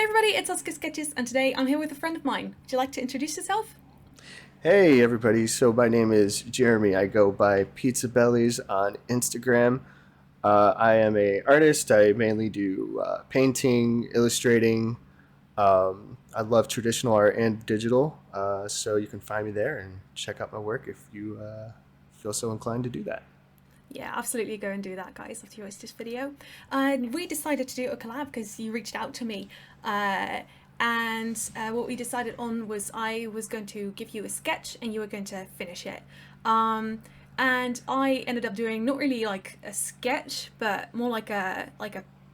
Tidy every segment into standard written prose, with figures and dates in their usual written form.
everybody, it's SaskiaSketches, and today I'm here with a friend of mine. Would you like to introduce yourself? Hey everybody, so my name is Jeremy. I go by Pizza Bellies on Instagram. I am a artist. I mainly do painting, illustrating. I love traditional art and digital, so you can find me there and check out my work if you feel so inclined to do that. Yeah, absolutely go and do that, guys, after you watch this video. We decided to do a collab because you reached out to me. And what we decided on was I was going to give you a sketch and you were going to finish it. And I ended up doing not really like a sketch, but more like a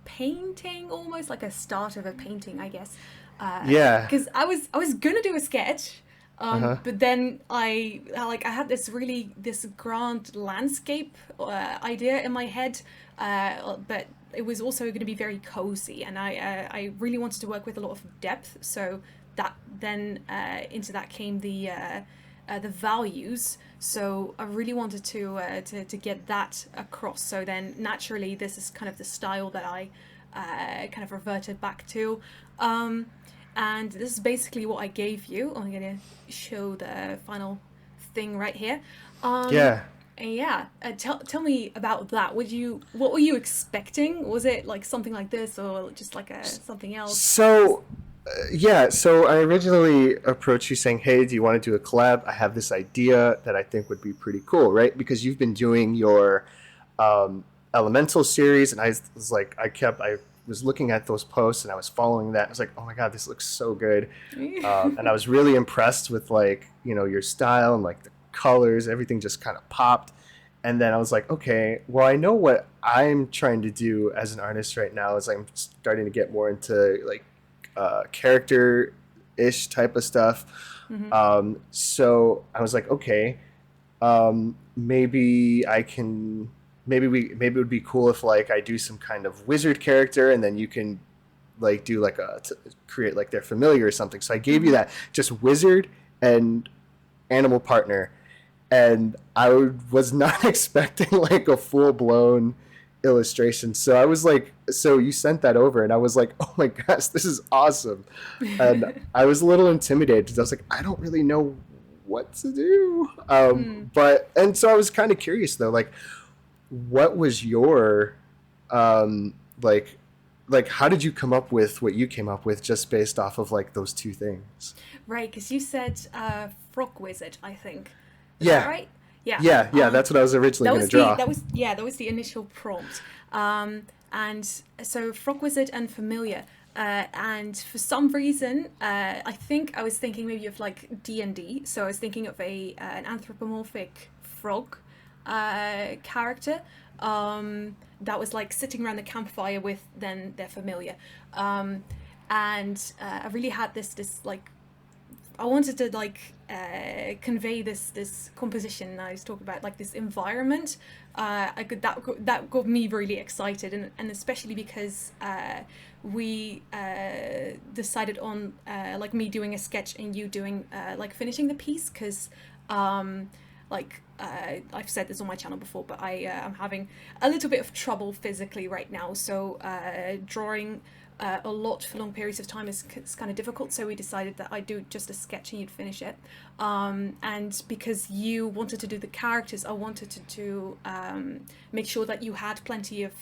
painting, almost like a start of a painting, I guess. Yeah. Because I was gonna do a sketch, Uh-huh. but then I had this grand landscape idea in my head, but it was also going to be very cozy, and I really wanted to work with a lot of depth. So that then into that came the values. So I really wanted to get that across. So then naturally, this is kind of the style that I kind of reverted back to. And this is basically what I gave you. I'm gonna show the final thing right here. Um, Yeah. and yeah, tell me about that. What were you expecting? Was it like something like this, or just like a something else? So, so I originally approached you saying, "Hey, do you want to do a collab? I have this idea that I think would be pretty cool, right? Because you've been doing your um, Elemental series, and I was looking at those posts and I was following that. I was like, oh my god, this looks so good, and I was really impressed with your style and like the colors, everything just kind of popped. And then I was like, okay, well, I know what I'm trying to do as an artist right now is I'm starting to get more into like character ish type of stuff. Mm-hmm. So I was like, okay, maybe I can maybe it would be cool if like I do some kind of wizard character and then you can like do like create like their familiar or something. So I gave you Mm-hmm. that just wizard and animal partner, and I was not expecting like a full blown illustration. So I was like, so you sent that over, and I was like, oh my gosh, this is awesome. And I was a little intimidated because I was like, I don't really know what to do. Mm. But and so I was kind of curious though, like, what was your um, like how did you come up with what you came up with just based off of like those two things? Right, because you said frog wizard, I think. Is that Yeah, right? Yeah. yeah. That's what I was originally That going to was the draw. that was yeah that was the initial prompt. And so frog wizard and familiar. And for some reason, I think I was thinking maybe of like D&D. So I was thinking of a an anthropomorphic frog character that was like sitting around the campfire with then their familiar. And I really had this like I wanted to like convey this composition I was talking about, like this environment. I could that got me really excited, and especially because we decided on like me doing a sketch and you doing like finishing the piece, because I've said this on my channel before, but I am having a little bit of trouble physically right now. So drawing a lot for long periods of time is kind of difficult. So we decided that I'd do just a sketch and you'd finish it. And because you wanted to do the characters, I wanted to make sure that you had plenty of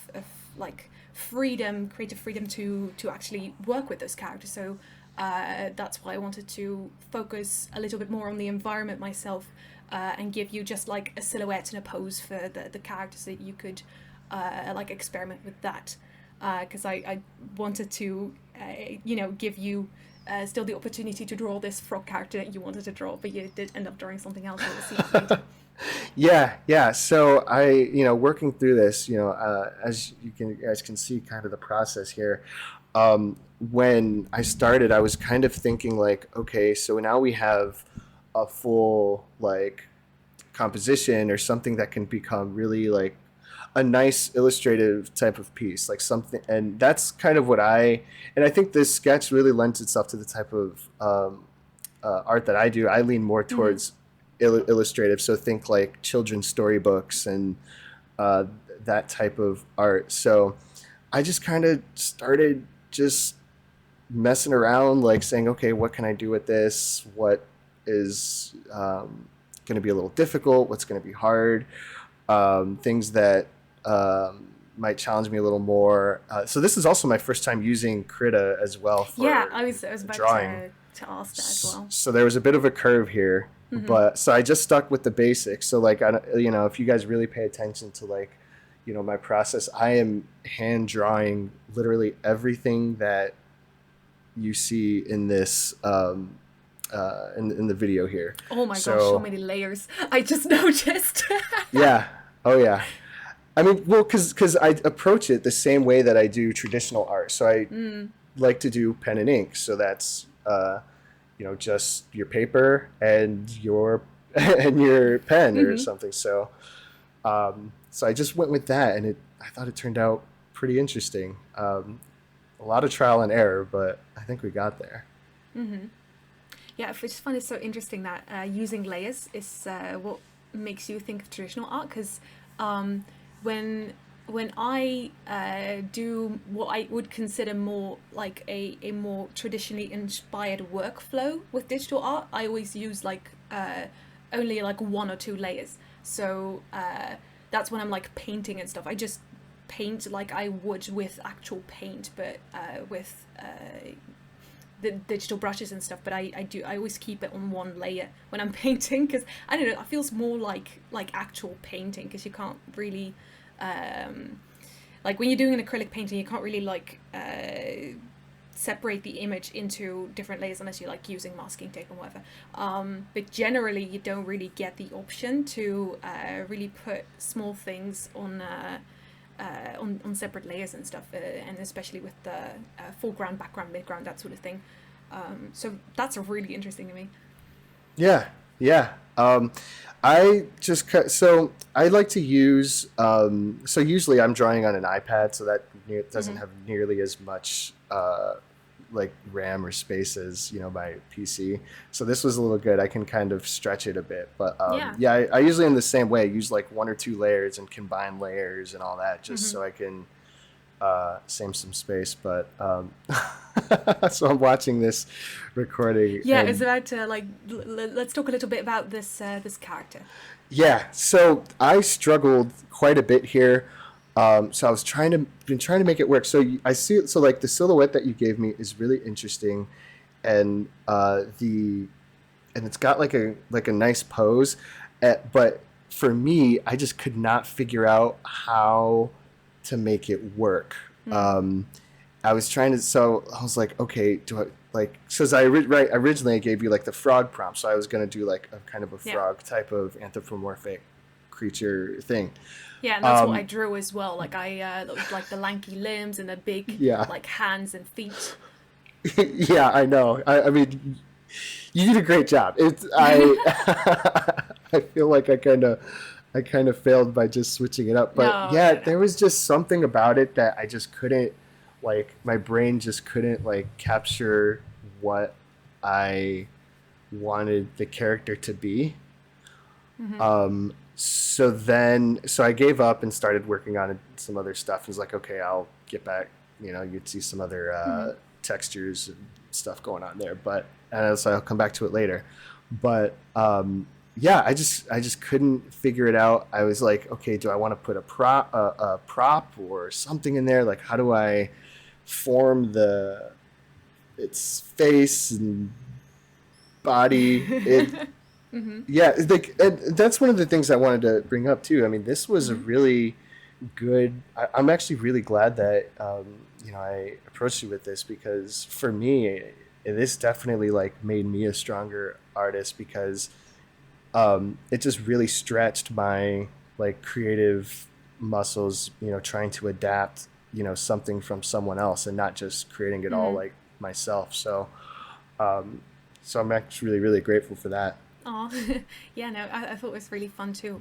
like freedom, creative freedom to actually work with those characters. So that's why I wanted to focus a little bit more on the environment myself, and give you just like a silhouette and a pose for the characters, that you could like experiment with that, because I wanted to give you still the opportunity to draw this frog character that you wanted to draw, but you did end up drawing something else. We'll see that later. Yeah. So working through this, as you guys can see, kind of the process here. When I started, I was kind of thinking like, okay, so now we have a full like composition or something that can become really like a nice illustrative type of piece, like something, and that's kind of and I think this sketch really lends itself to the type of art that I do. I lean more Mm-hmm. towards illustrative, so think like children's storybooks and uh, that type of art. So I just kind of started just messing around, like saying, okay, what can I do with this? What is going to be a little difficult? What's going to be hard? Things that might challenge me a little more. So this is also my first time using Krita as well Yeah, for I was about drawing. to ask that as well. So there was a bit of a curve here, but so I just stuck with the basics. So like, if you guys really pay attention to like, my process, I am hand drawing literally everything that you see in this in the video here. Oh my gosh, so So many layers. I just noticed. yeah, oh yeah. I mean, well, because I approach it the same way that I do traditional art. So I like to do pen and ink. So that's just your paper and your and your pen or Hmm. something. So I just went with that, and I thought it turned out pretty interesting. A lot of trial and error, but I think we got there. Yeah, I just find it so interesting that using layers is what makes you think of traditional art. Because when I do what I would consider more like a more traditionally inspired workflow with digital art, I always use like only like one or two layers. So that's when I'm like painting and stuff. I just paint like I would with actual paint, but with the digital brushes and stuff. But I always keep it on one layer when I'm painting, because I don't know, it feels more like actual painting, because you can't really like when you're doing an acrylic painting, you can't really like separate the image into different layers unless you're like using masking tape or whatever. But generally, you don't really get the option to really put small things on separate layers and stuff, and especially with the foreground, background, midground, that sort of thing. So that's really interesting to me. Yeah, yeah. I just so I like to use. So usually I'm drawing on an iPad, so that doesn't Hmm. have nearly as much like RAM or space as my PC. So this was a little good. I can kind of stretch it a bit, but Yeah. yeah, I usually in the same way. I use like one or two layers and combine layers and all that, just Hmm. so I can save some space. But so I'm watching this recording, Yeah, it's and about like let's talk a little bit about this character. yeah, so I struggled quite a bit here. So I was trying to make it work. So I see it. So like the silhouette that you gave me is really interesting, and and it's got like a nice pose, but for me, I just could not figure out how to make it work. Mm. Um, I was trying to, so I was like, okay, do I like, because right, originally I gave you like the frog prompt, so I was gonna do like a kind of a Yeah. frog type of anthropomorphic creature thing. Yeah, and that's what I Um, drew as well. Like like the lanky limbs and the big yeah, like hands and feet. yeah, I know. I mean, you did a great job. I feel like I kind of failed by just switching it up. But No, yeah, no, no. there was just something about it that I just couldn't like. My brain just couldn't like capture what I wanted the character to be. Hmm. So I gave up and started working on some other stuff. And was like, okay, I'll get back. You'd see some other Hmm. textures and stuff going on there, but so I'll come back to it later. But yeah, I just couldn't figure it out. I was like, okay, do I want to put a prop or something in there? Like, how do I form the its face and body? Hmm. Yeah, like and that's one of the things I wanted to bring up too. I mean, this was a Hmm. really good. I'm actually really glad that I approached you with this, because for me, this definitely like made me a stronger artist, because it just really stretched my like creative muscles. Trying to adapt something from someone else and not just creating it all Hmm. like myself. Um, so I'm actually really really grateful for that. Oh, yeah, no, I thought it was really fun too.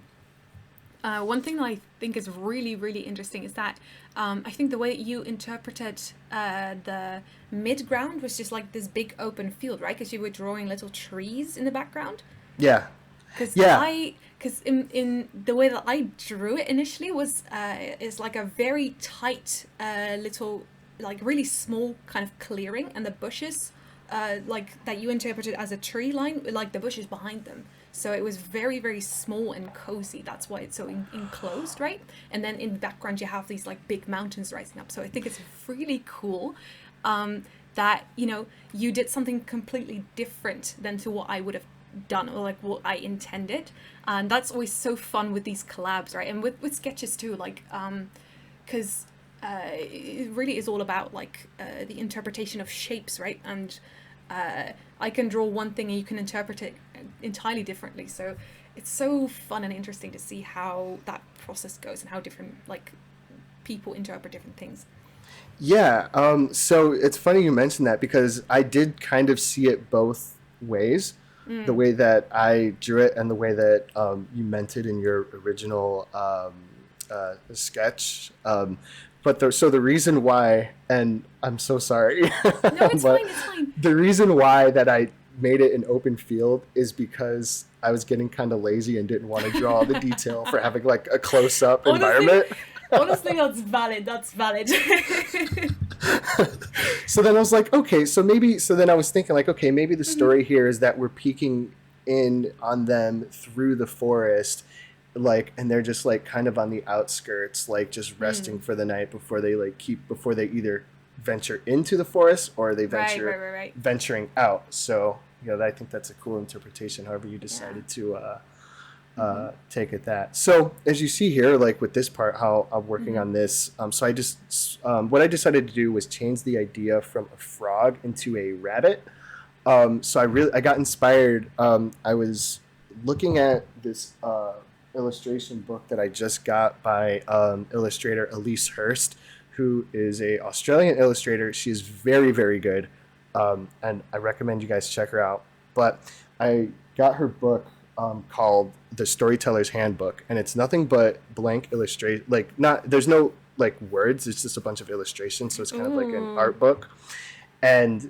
One thing that I think is really, really interesting is that I think the way that you interpreted the midground was just like this big open field, right? Because you were drawing little trees in the background. Yeah, Because yeah. in the way that I drew it initially was is like a very tight little like really small kind of clearing, and the bushes like that you interpreted as a tree line, like the bushes behind them. So it was very, very small and cozy. That's why it's so enclosed, right? And then in the background, you have these like big mountains rising up. So I think it's really cool that, you know, you did something completely different than to what I would have done or like what I intended. And that's always so fun with these collabs, right? And with sketches too, like, because it really is all about like the interpretation of shapes, right? And I can draw one thing and you can interpret it entirely differently. So it's so fun and interesting to see how that process goes and how different like people interpret different things. Yeah. So it's funny you mentioned that because I did kind of see it both ways. The way that I drew it and the way that you meant it in your original sketch. So the reason why, and I'm so sorry, No, it's but fine. It's fine. the reason why that I made it an open field is because I was getting kind of lazy and didn't want to draw all the detail for having like a close up environment. Honestly, that's valid. That's valid. So then I was like, okay, so then I was thinking like, okay, maybe the story here is that we're peeking in on them through the forest, like, and they're just like kind of on the outskirts, like just resting for the night before they either venture into the forest or they Right. venturing out. So, you know, I think that's a cool interpretation, however you decided to take it that. So as you see here, like with this part, how I'm working on this, so I just what I decided to do was change the idea from a frog into a rabbit. So I got inspired. I was looking at this illustration book that I just got by illustrator Elise Hurst, who is a Australian illustrator. She is very, very good, and I recommend you guys check her out. But I got her book called The Storyteller's Handbook, and it's nothing but blank illustration. Like there's no like words. It's just a bunch of illustrations. So it's kind of like an art book, and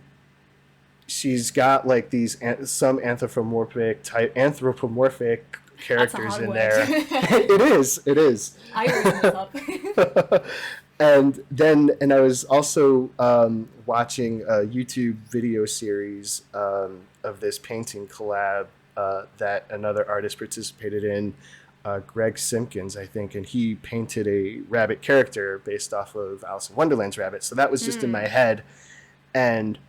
she's got like these some anthropomorphic characters in there. It is. I already this up. And I was also watching a YouTube video series of this painting collab that another artist participated in, Greg Simpkins, I think, and he painted a rabbit character based off of Alice in Wonderland's rabbit. So that was just in my head, and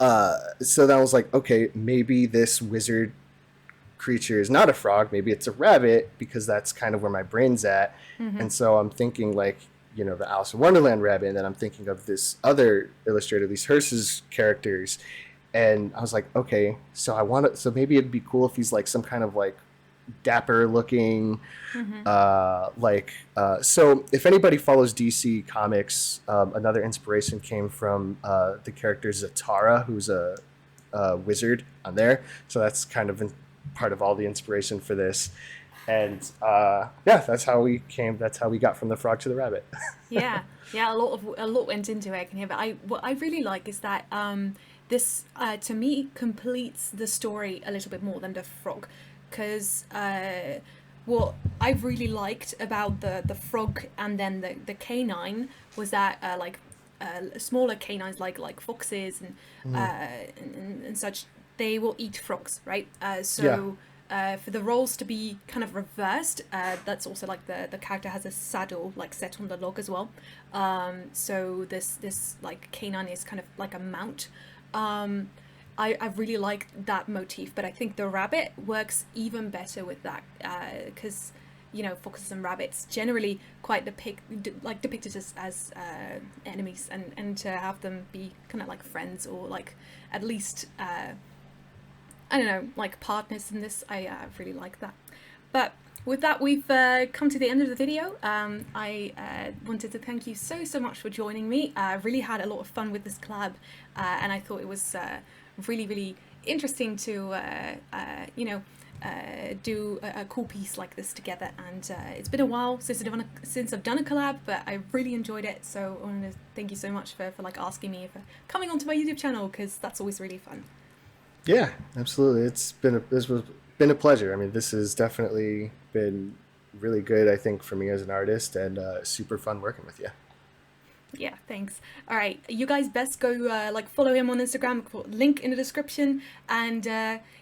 so then I was like, okay, maybe this wizard creature is not a frog, maybe it's a rabbit, because that's kind of where my brain's at. And so I'm thinking like, you know, the Alice in Wonderland rabbit, and then I'm thinking of this other illustrator, these Hearst's characters, and I was like, okay, so maybe it'd be cool if he's like some kind of like dapper looking, so if anybody follows DC Comics, another inspiration came from the character Zatara, who's a wizard on there. So that's kind of part of all the inspiration for this. And that's how we got from the frog to the rabbit. yeah, a lot went into it. I can hear, but what I really like is that this to me completes the story a little bit more than the frog, because what I really liked about the frog and then the canine was that smaller canines like foxes and such, they will eat frogs, right? For the roles to be kind of reversed, that's also like the character has a saddle like set on the log as well. So this like canine is kind of like a mount. I really liked that motif, but I think the rabbit works even better with that, because you know, foxes and rabbits generally quite depicted as enemies, and to have them be kind of like friends, or like at least I don't know, like partners in this. I really like that. But with that, we've come to the end of the video. I wanted to thank you so much for joining me. I really had a lot of fun with this collab, and I thought it was really interesting to do a cool piece like this together. And it's been a while since I've done a collab, but I really enjoyed it. So I want to thank you so much for like asking me for coming onto my YouTube channel, because that's always really fun. Yeah, absolutely. This was been a pleasure. I mean, this has definitely been really good, I think, for me as an artist, and super fun working with you. Yeah, thanks. All right, you guys best go like follow him on Instagram. Link in the description. And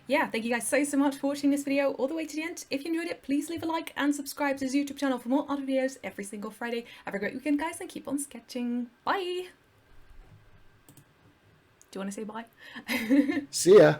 yeah, thank you guys so much for watching this video all the way to the end. If you enjoyed it, please leave a like and subscribe to his YouTube channel for more art videos every single Friday. Have a great weekend, guys, and keep on sketching. Bye. Do you want to say bye? See ya.